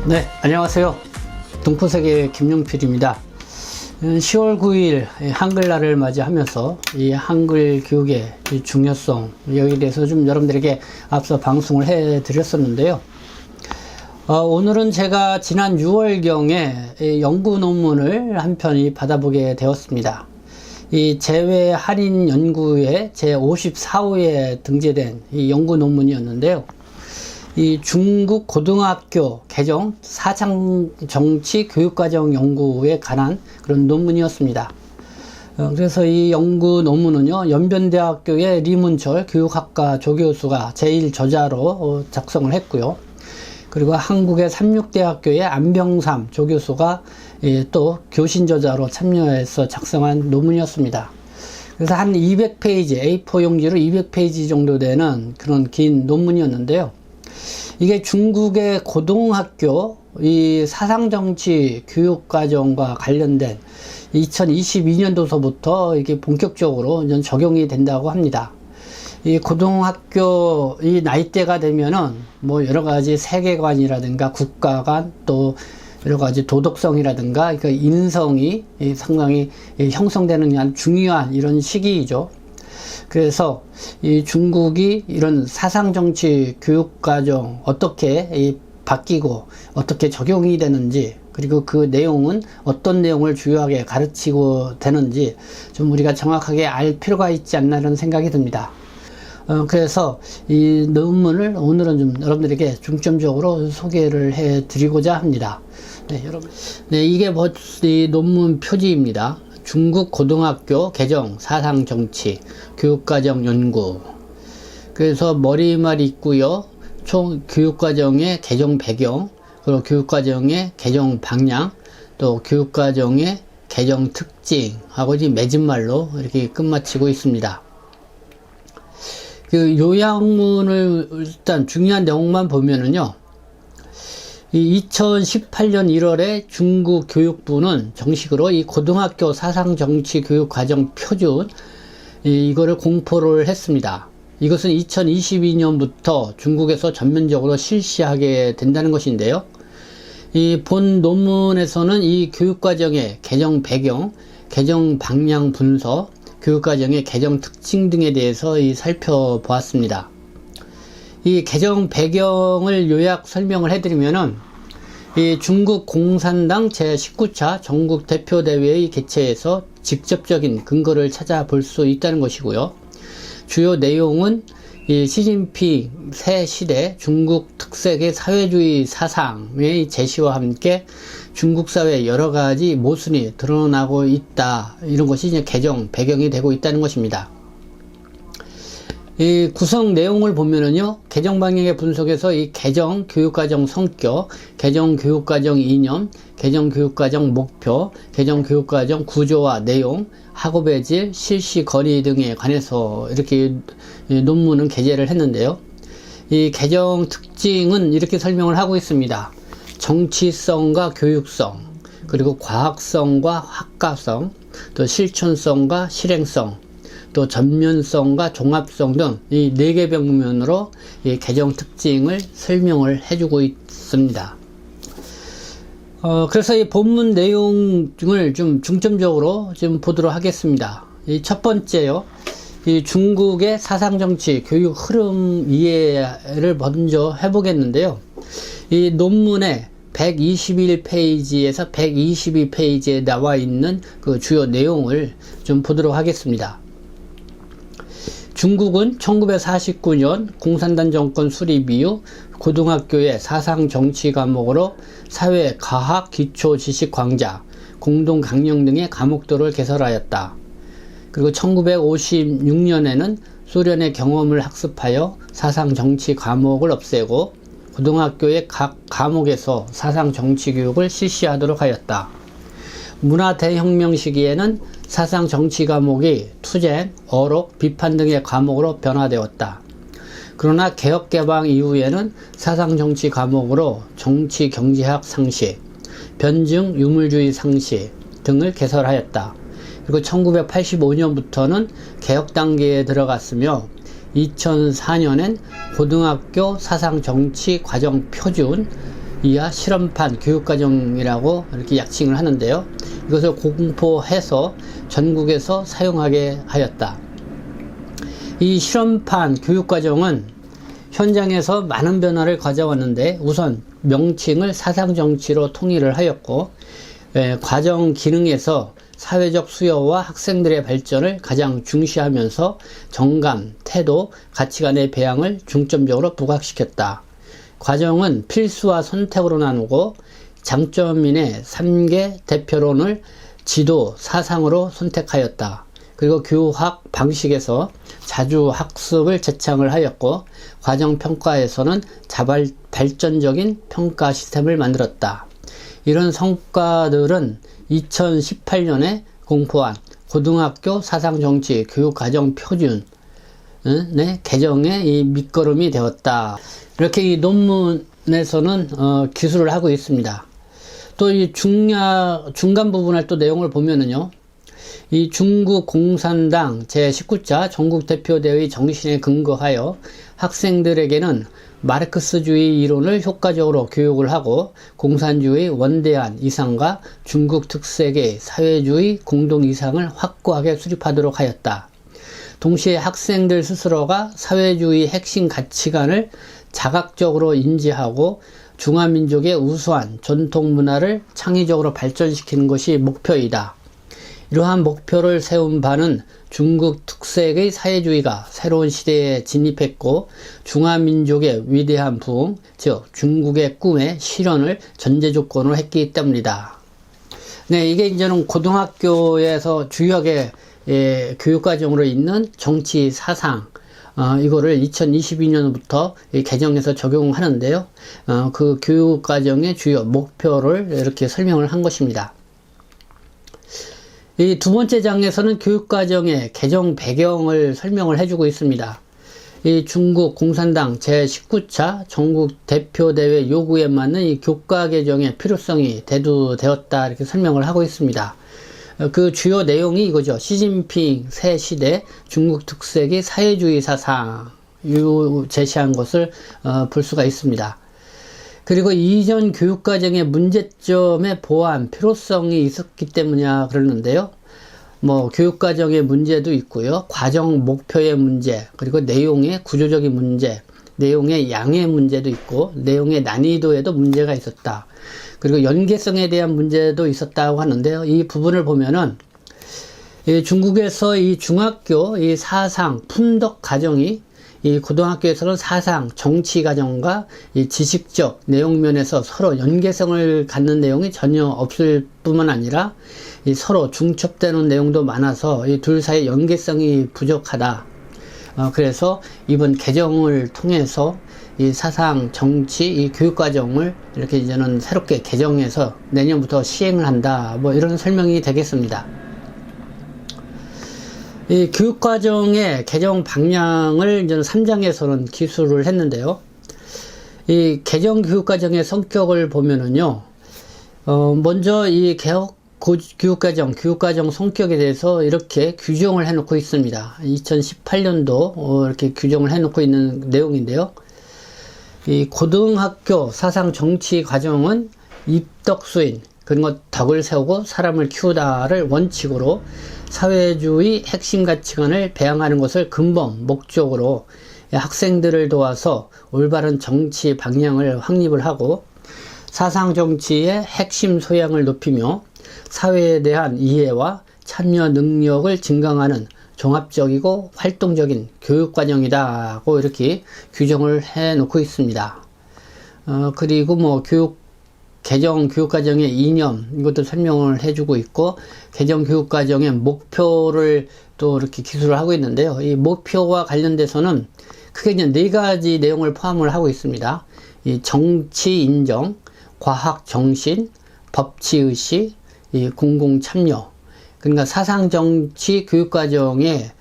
네, 안녕하세요. 동포세계 김용필입니다. 10월 9일 한글날을 맞이하면서 이 한글 교육의 중요성, 여기에 대해서 좀 여러분들에게 앞서 방송을 해 드렸었는데요. 오늘은 제가 지난 6월경에 연구 논문을 한 편 받아보게 되었습니다. 이 재외 할인 연구의 제 54호에 등재된 이 연구 논문이었는데요. 이 중국 고등학교 개정 사상정치 교육과정 연구에 관한 그런 논문이었습니다. 그래서 이 연구 논문은요, 연변대학교의 리문철 교육학과 조교수가 제1저자로 작성을 했고요. 그리고 한국의 삼육대학교의 안병삼 조교수가 또 교신저자로 참여해서 작성한 논문이었습니다. 그래서 한 200페이지, A4 용지로 200페이지 정도 되는 그런 긴 논문이었는데요. 이게 중국의 고등학교 이 사상정치 교육과정과 관련된 2022년도서부터 이게 본격적으로 적용이 된다고 합니다. 이 고등학교 이 나이대가 되면은 뭐 여러 가지 세계관이라든가 국가관 또 여러 가지 도덕성이라든가 그 인성이 상당히 형성되는 아주 중요한 이런 시기이죠. 그래서 이 중국이 이런 사상정치 교육과정 어떻게 바뀌고 어떻게 적용이 되는지, 그리고 그 내용은 어떤 내용을 주요하게 가르치고 되는지 좀 우리가 정확하게 알 필요가 있지 않나라는 생각이 듭니다. 그래서 이 논문을 오늘은 좀 여러분들에게 중점적으로 소개를 해 드리고자 합니다. 네, 여러분. 네, 이게 이 논문 표지입니다. 중국 고등학교 개정 사상정치 교육과정 연구. 그래서 머리말이 있고요. 총 교육과정의 개정 배경, 그리고 교육과정의 개정 방향, 또 교육과정의 개정 특징하고 맺은말로 이렇게 끝마치고 있습니다. 그 요약문을 일단 중요한 내용만 보면은요. 이 2018년 1월에 중국 교육부는 정식으로 이 고등학교 사상정치 교육과정 표준 이거를 공포를 했습니다. 이것은 2022년부터 중국에서 전면적으로 실시하게 된다는 것인데요. 이 본 논문에서는 이 교육과정의 개정 배경, 개정 방향 분석, 교육과정의 개정 특징 등에 대해서 살펴보았습니다. 이 개정 배경을 요약 설명을 해드리면은 이 중국 공산당 제19차 전국 대표대회의 개최에서 직접적인 근거를 찾아볼 수 있다는 것이고요. 주요 내용은 이 시진핑 새 시대 중국 특색의 사회주의 사상의 제시와 함께 중국 사회의 여러 가지 모순이 드러나고 있다. 이런 것이 이제 개정 배경이 되고 있다는 것입니다. 이 구성 내용을 보면은요, 개정 방향의 분석에서 이 개정 교육과정 성격, 개정 교육과정 이념, 개정 교육과정 목표, 개정 교육과정 구조와 내용, 학업의 질, 실시 건의 등에 관해서 이렇게 논문은 게재를 했는데요. 이 개정 특징은 이렇게 설명을 하고 있습니다. 정치성과 교육성, 그리고 과학성과 학과성, 또 실천성과 실행성, 또 전면성과 종합성 등 이 4개 방면으로 이 개정 특징을 설명을 해주고 있습니다. 그래서 이 본문 내용을 좀 중점적으로 좀 보도록 하겠습니다. 이 첫 번째요. 이 중국의 사상정치 교육 흐름 이해를 먼저 해보겠는데요. 이 논문의 121페이지에서 122페이지에 나와 있는 그 주요 내용을 좀 보도록 하겠습니다. 중국은 1949년 공산당 정권 수립 이후 고등학교의 사상정치 과목으로 사회, 과학, 기초 지식 강좌, 공동 강령 등의 과목들을 개설하였다. 그리고 1956년에는 소련의 경험을 학습하여 사상정치 과목을 없애고 고등학교의 각 과목에서 사상정치 교육을 실시하도록 하였다. 문화대혁명 시기에는 사상정치 과목이 투쟁, 어록, 비판 등의 과목으로 변화되었다. 그러나 개혁개방 이후에는 사상정치 과목으로 정치 경제학 상식, 변증 유물주의 상식 등을 개설하였다. 그리고 1985년부터는 개혁 단계에 들어갔으며 2004년엔 고등학교 사상정치 과정 표준, 이하 실험판 교육과정이라고 이렇게 약칭을 하는데요. 이것을 공포해서 전국에서 사용하게 하였다. 이 실험판 교육과정은 현장에서 많은 변화를 가져왔는데, 우선 명칭을 사상정치로 통일을 하였고, 과정 기능에서 사회적 수요와 학생들의 발전을 가장 중시하면서 정감, 태도, 가치관의 배양을 중점적으로 부각시켰다. 과정은 필수와 선택으로 나누고 장점인의 3개 대표론을 지도, 사상으로 선택하였다. 그리고 교학 방식에서 자주 학습을 제창을 하였고, 과정 평가에서는 발전적인 평가 시스템을 만들었다. 이런 성과들은 2018년에 공포한 고등학교 사상정치 교육과정 표준의 개정의 이 밑거름이 되었다. 이렇게 이 논문에서는 기술을 하고 있습니다. 또 이 중간 부분의 또 내용을 보면은요, 이 중국 공산당 제19차 전국대표대회의 정신에 근거하여 학생들에게는 마르크스주의 이론을 효과적으로 교육을 하고 공산주의 원대한 이상과 중국 특색의 사회주의 공동 이상을 확고하게 수립하도록 하였다. 동시에 학생들 스스로가 사회주의 핵심 가치관을 자각적으로 인지하고 중화민족의 우수한 전통 문화를 창의적으로 발전시키는 것이 목표이다. 이러한 목표를 세운 바는 중국 특색의 사회주의가 새로운 시대에 진입했고 중화민족의 위대한 부흥, 즉 중국의 꿈의 실현을 전제조건으로 했기 때문이다. 네, 이게 이제는 고등학교에서 주요하게 교육과정으로 있는 정치 사상, 이거를 2022년부터 개정해서 적용하는데요. 그 교육과정의 주요 목표를 이렇게 설명을 한 것입니다. 이 두 번째 장에서는 교육과정의 개정 배경을 설명을 해주고 있습니다. 이 중국 공산당 제19차 전국 대표대회 요구에 맞는 이 교과 개정의 필요성이 대두되었다, 이렇게 설명을 하고 있습니다. 그 주요 내용이 이거죠. 시진핑 새 시대 중국 특색의 사회주의 사상 제시한 것을 볼 수가 있습니다. 그리고 이전 교육과정의 문제점의 보완 필요성이 있었기 때문이야 그러는데요. 교육과정의 문제도 있고요. 과정 목표의 문제, 그리고 내용의 구조적인 문제, 내용의 양의 문제도 있고, 내용의 난이도에도 문제가 있었다. 그리고 연계성에 대한 문제도 있었다고 하는데요. 이 부분을 보면은 중국에서 이 중학교 이 사상 품덕 과정이 이 고등학교에서는 사상, 정치 과정과 이 지식적 내용 면에서 서로 연계성을 갖는 내용이 전혀 없을 뿐만 아니라 이 서로 중첩되는 내용도 많아서 이 둘 사이 연계성이 부족하다. 그래서 이번 개정을 통해서 이 사상, 정치, 이 교육과정을 이렇게 이제는 새롭게 개정해서 내년부터 시행을 한다. 이런 설명이 되겠습니다. 이 교육과정의 개정 방향을 이제 3장에서는 기술을 했는데요. 이 개정 교육과정의 성격을 보면은요, 먼저 이 교육과정 성격에 대해서 이렇게 규정을 해놓고 있습니다. 2018년도 이렇게 규정을 해놓고 있는 내용인데요. 이 고등학교 사상 정치 과정은 입덕수인, 그리고 덕을 세우고 사람을 키우다를 원칙으로 사회주의 핵심 가치관을 배양하는 것을 근본 목적으로 학생들을 도와서 올바른 정치 방향을 확립을 하고 사상 정치의 핵심 소양을 높이며 사회에 대한 이해와 참여 능력을 증강하는 종합적이고 활동적인 교육과정이다고 이렇게 규정을 해 놓고 있습니다. 그리고 개정 교육과정의 이념, 이것도 설명을 해주고 있고, 개정 교육과정의 목표를 또 이렇게 기술을 하고 있는데요. 이 목표와 관련돼서는 크게 이제 4가지 내용을 포함을 하고 있습니다. 이 정치 인정, 과학 정신, 법치 의식, 이 공공 참여. 그러니까 사상 정치 교육과정의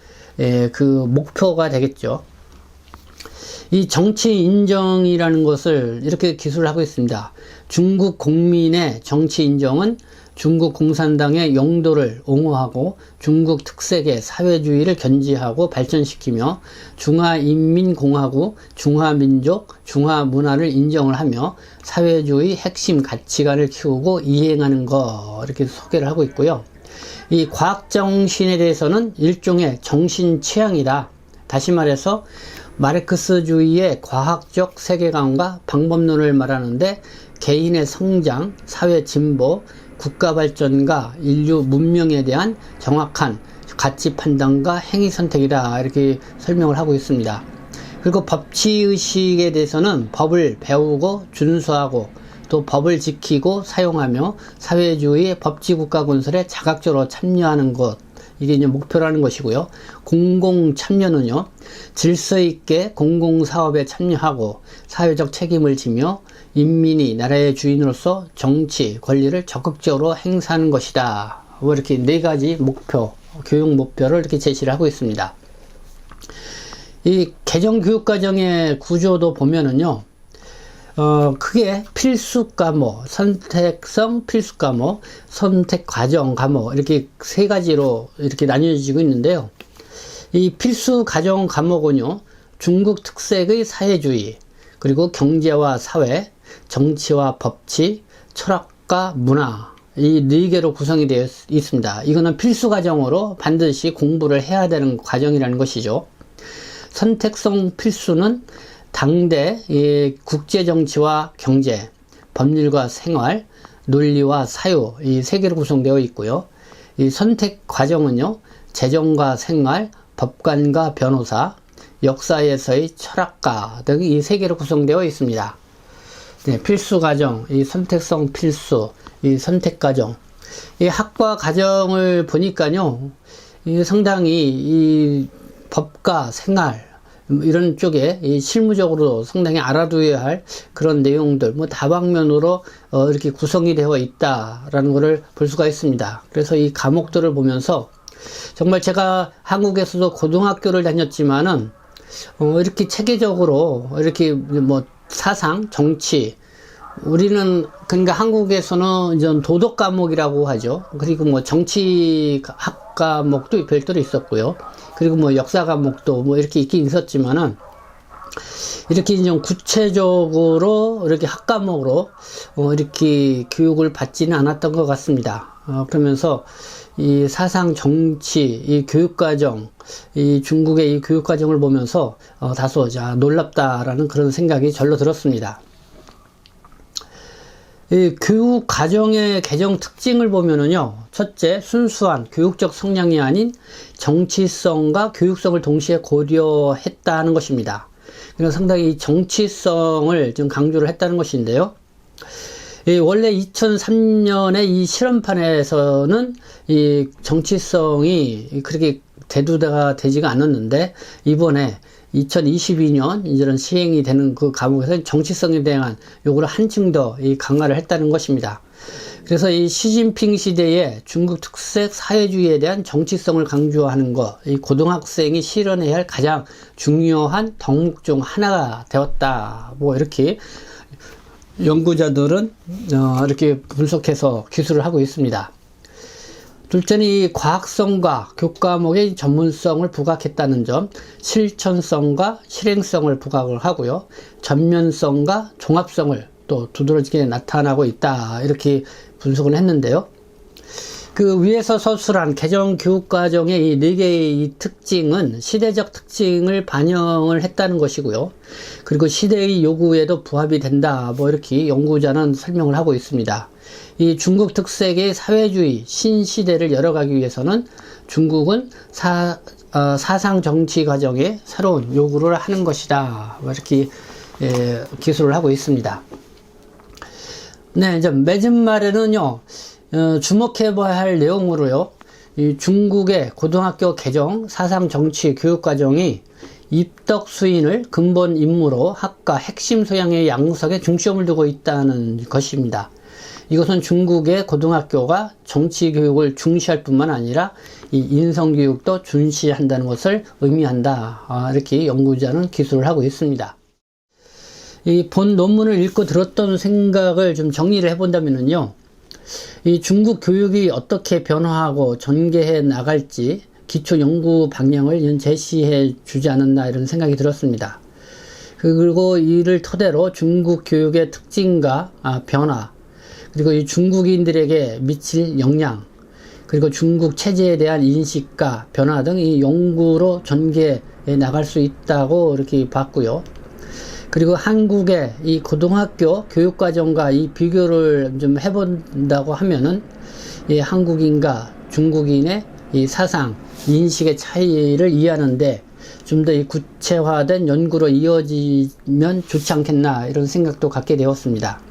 그 목표가 되겠죠. 이 정치 인정이라는 것을 이렇게 기술을 하고 있습니다. 중국 국민의 정치 인정은 중국 공산당의 영도를 옹호하고 중국 특색의 사회주의를 견지하고 발전시키며 중화인민공화국, 중화민족, 중화문화를 인정을 하며 사회주의 핵심 가치관을 키우고 이행하는 것, 이렇게 소개를 하고 있고요. 이 과학정신에 대해서는 일종의 정신 취향이다. 다시 말해서 마르크스주의의 과학적 세계관과 방법론을 말하는데 개인의 성장, 사회 진보, 국가 발전과 인류 문명에 대한 정확한 가치 판단과 행위 선택이다. 이렇게 설명을 하고 있습니다. 그리고 법치의식에 대해서는 법을 배우고 준수하고 또 법을 지키고 사용하며 사회주의 법치국가 건설에 자각적으로 참여하는 것, 이게 이제 목표라는 것이고요. 공공 참여는요, 질서 있게 공공사업에 참여하고 사회적 책임을 지며 인민이 나라의 주인으로서 정치, 권리를 적극적으로 행사하는 것이다. 뭐 이렇게 네 가지 목표, 교육 목표를 이렇게 제시를 하고 있습니다. 이 개정교육과정의 구조도 보면은요, 크게 필수 과목, 선택성 필수 과목, 선택 과정 과목, 이렇게 세 가지로 이렇게 나뉘어지고 있는데요. 이 필수 과정 과목은요, 중국 특색의 사회주의, 그리고 경제와 사회, 정치와 법치, 철학과 문화, 이 네 개로 구성이 되어 있습니다. 이거는 필수 과정으로 반드시 공부를 해야 되는 과정이라는 것이죠. 선택성 필수는 당대 국제정치와 경제, 법률과 생활, 논리와 사유, 이 세 개로 구성되어 있고요. 이 선택 과정은요, 재정과 생활, 법관과 변호사, 역사에서의 철학가 등 이 세 개로 구성되어 있습니다. 네, 필수 과정, 이 선택성 필수, 이 선택 과정. 이 학과 과정을 보니까요, 이 상당히 이 법과 생활, 이런 쪽에 이 실무적으로 상당히 알아두어야 할 그런 내용들, 뭐 다방면으로 이렇게 구성이 되어 있다라는 것을 볼 수가 있습니다. 그래서 이 과목들을 보면서 정말 제가 한국에서도 고등학교를 다녔지만은 이렇게 체계적으로 이렇게 뭐 사상, 정치, 우리는 그러니까 한국에서는 이제 도덕 과목이라고 하죠. 그리고 뭐 정치학 과목도 별도로 있었고요. 그리고 뭐 역사 과목도 뭐 이렇게 있긴 있었지만은 이렇게 좀 구체적으로 이렇게 학 과목으로 이렇게 교육을 받지는 않았던 것 같습니다. 그러면서 이 사상, 정치, 이 교육과정, 이 중국의 이 교육과정을 보면서 다소 놀랍다라는 그런 생각이 절로 들었습니다. 이 교육 과정의 개정 특징을 보면은요, 첫째, 순수한 교육적 성향이 아닌 정치성과 교육성을 동시에 고려했다는 것입니다. 그래서 상당히 정치성을 좀 강조를 했다는 것인데요. 원래 2003년에 이 실험판에서는 이 정치성이 그렇게 대두가 되지가 않았는데, 이번에 2022년 이제는 시행이 되는 그 과목에서 정치성에 대한 요구를 한층 더 강화를 했다는 것입니다. 그래서 이 시진핑 시대의 중국 특색 사회주의에 대한 정치성을 강조하는 것, 이 고등학생이 실현해야 할 가장 중요한 덕목 중 하나가 되었다. 뭐 이렇게 연구자들은 이렇게 분석해서 기술을 하고 있습니다. 둘째는 이 과학성과 교과목의 전문성을 부각했다는 점, 실천성과 실행성을 부각을 하고요. 전면성과 종합성을 또 두드러지게 나타나고 있다. 이렇게 분석을 했는데요. 그 위에서 서술한 개정 교육과정의 이 네 개의 이 특징은 시대적 특징을 반영을 했다는 것이고요. 그리고 시대의 요구에도 부합이 된다. 뭐 이렇게 연구자는 설명을 하고 있습니다. 이 중국 특색의 사회주의 신시대를 열어가기 위해서는 중국은 사상 정치 과정에 새로운 요구를 하는 것이다. 뭐 이렇게 기술을 하고 있습니다. 네, 이제 맺은 말에는요, 주목해봐야 할 내용으로요, 이 중국의 고등학교 개정 사상 정치 교육 과정이 입덕 수인을 근본 임무로 학과 핵심 소양의 양석에 중점을 두고 있다는 것입니다. 이것은 중국의 고등학교가 정치 교육을 중시할 뿐만 아니라 이 인성 교육도 중시한다는 것을 의미한다. 이렇게 연구자는 기술을 하고 있습니다. 이 본 논문을 읽고 들었던 생각을 좀 정리를 해본다면요. 이 중국 교육이 어떻게 변화하고 전개해 나갈지 기초 연구 방향을 제시해 주지 않았나 이런 생각이 들었습니다. 그리고 이를 토대로 중국 교육의 특징과 변화, 그리고 이 중국인들에게 미칠 영향, 그리고 중국 체제에 대한 인식과 변화 등 이 연구로 전개해 나갈 수 있다고 이렇게 봤고요. 그리고 한국의 이 고등학교 교육과정과 이 비교를 좀 해본다고 하면은 이 한국인과 중국인의 이 사상, 인식의 차이를 이해하는데 좀 더 이 구체화된 연구로 이어지면 좋지 않겠나 이런 생각도 갖게 되었습니다.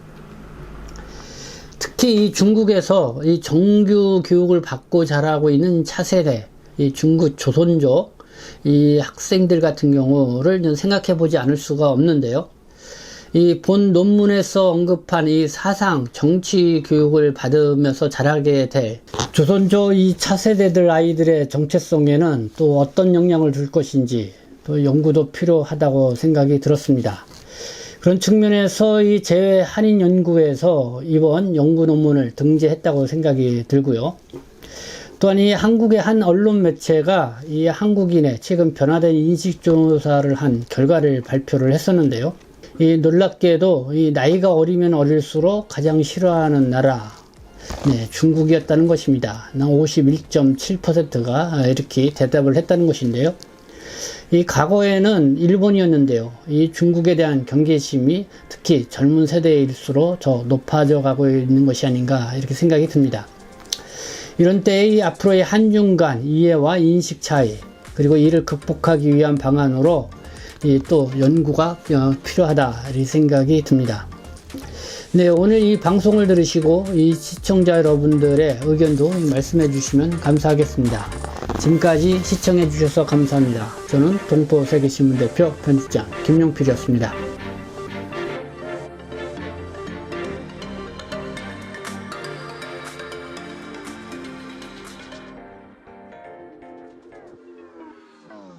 특히 이 중국에서 이 정규 교육을 받고 자라고 있는 차세대, 이 중국 조선족, 이 학생들 같은 경우를 생각해 보지 않을 수가 없는데요. 이 본 논문에서 언급한 이 사상, 정치 교육을 받으면서 자라게 될 조선족 이 차세대들 아이들의 정체성에는 또 어떤 영향을 줄 것인지 또 연구도 필요하다고 생각이 들었습니다. 그런 측면에서 이 재외 한인 연구에서 이번 연구 논문을 등재했다고 생각이 들고요. 또한 이 한국의 한 언론 매체가 이 한국인의 최근 변화된 인식조사를 한 결과를 발표를 했었는데요. 이 놀랍게도 이 나이가 어리면 어릴수록 가장 싫어하는 나라, 중국이었다는 것입니다. 51.7%가 이렇게 대답을 했다는 것인데요. 이 과거에는 일본이었는데요. 이 중국에 대한 경계심이 특히 젊은 세대일수록 더 높아져 가고 있는 것이 아닌가 이렇게 생각이 듭니다. 이런 때에 이 앞으로의 한중 간 이해와 인식 차이, 그리고 이를 극복하기 위한 방안으로 또 연구가 필요하다 이 생각이 듭니다. 네, 오늘 이 방송을 들으시고 이 시청자 여러분들의 의견도 말씀해 주시면 감사하겠습니다. 지금까지 시청해 주셔서 감사합니다. 저는 동포세계신문 대표 편집장 김용필이었습니다.